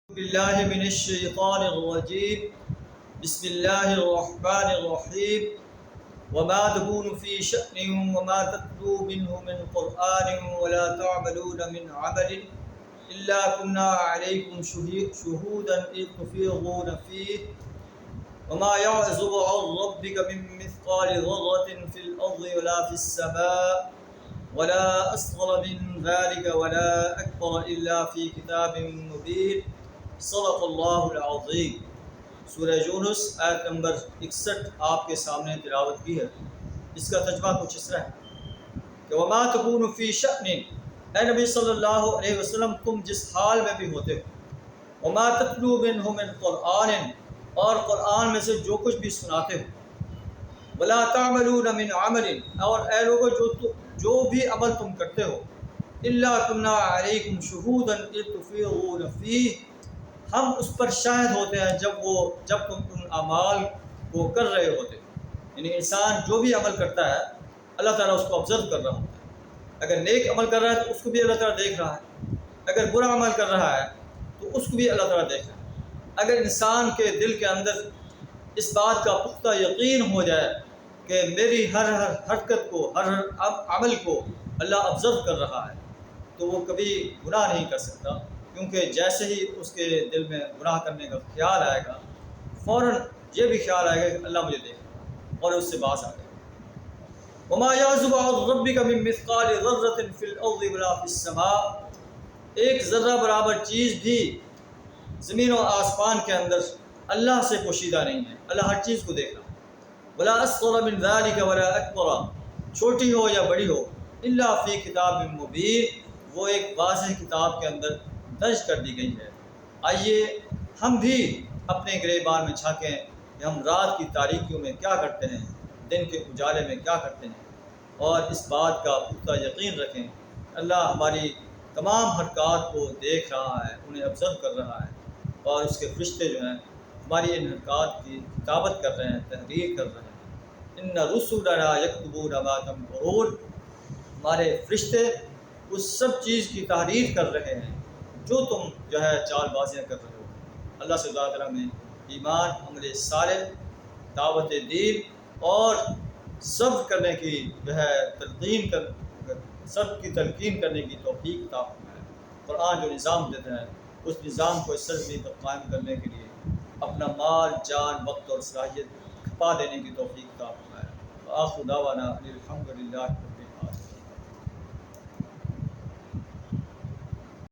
باللہ من الشیطان الرجیم بسم اللہ الرحمن الرحیم وما تكون في شأن وما تتلو منه من قرآن ولا تعملون من عمل إلا كنا عليكم شهودا إذ تفيضون فيه وما يعزب عن ربك من مثقال ذرة في الأرض ولا في السماء ولا أصغر من ذلك ولا أكبر إلا في كتاب مبين صدق اللہ العظیم۔ سورہ یونس آیت نمبر 61 آپ کے سامنے تلاوت کی ہے۔ اس کا ترجمہ کچھ اس طرح ہے کہ وما تکون فی شأن، اے نبی صلی اللہ علیہ وسلم تم جس حال میں بھی ہوتے ہو، وما تتلو منہ من قرآن، اور قرآن میں سے جو کچھ بھی سناتے ہو، ولا تعملون من عمل، اور اے لوگوں جو بھی عمل تم کرتے ہو، الا کنا علیکم شہودا اذ تفیضون فیہ، ہم اس پر شاہد ہوتے ہیں جب تم ان اعمال کو کر رہے ہوتے ہو۔ یعنی انسان جو بھی عمل کرتا ہے اللہ تعالیٰ اس کو آبزرو کر رہا ہوتا ہے۔ اگر نیک عمل کر رہا ہے تو اس کو بھی اللہ تعالیٰ دیکھ رہا ہے، اگر برا عمل کر رہا ہے تو اس کو بھی اللہ تعالیٰ دیکھ رہا ہے۔ اگر انسان کے دل کے اندر اس بات کا پختہ یقین ہو جائے کہ میری ہر حرکت کو، ہر عمل کو اللہ آبزرو کر رہا ہے، تو وہ کبھی گناہ نہیں کر سکتا، کیونکہ جیسے ہی اس کے دل میں گناہ کرنے کا خیال آئے گا، فوراً یہ بھی خیال آئے گا کہ اللہ مجھے دیکھ رہا ہے، اور اس سے باز آ گئے۔ وما يعزب عن ربك من مثقال ذرة في الأرض ولا في السماء، ایک ذرہ برابر چیز بھی زمین و آسمان کے اندر اللہ سے پوشیدہ نہیں ہے، اللہ ہر چیز کو دیکھ رہا ہے۔ ولا اصغر من ذلك ولا اکبر، چھوٹی ہو یا بڑی ہو، الا فی کتاب مبین، وہ ایک واضح کتاب کے اندر درج کر دی گئی ہے۔ آئیے ہم بھی اپنے گریبان میں جھانکیں کہ ہم رات کی تاریکیوں میں کیا کرتے ہیں، دن کے اجالے میں کیا کرتے ہیں، اور اس بات کا پختہ یقین رکھیں اللہ ہماری تمام حرکات کو دیکھ رہا ہے، انہیں آبزرو کر رہا ہے، اور اس کے فرشتے جو ہیں ہماری ان حرکات کی کتابت کر رہے ہیں، تحریر کر رہے ہیں۔ ان رسلنا یکتبون ما تمکرون، ہمارے فرشتے اس سب چیز کی تحریر کر رہے ہیں جو تم چال بازیاں کر رہے ہو۔ اللہ سے دعا کریں ہمیں ایمان، عمل صالح، دعوت دین اور صبر کرنے کی تلقین کرنے کی توفیق عطا فرمائے۔ قرآن جو نظام دیتا ہے اس نظام کو اس سرزمین پر قائم کرنے کے لیے اپنا مال، جان، وقت اور صلاحیت کھپا دینے کی توفیق عطا فرمائے۔ وآخر دعوانا الحمدللہ۔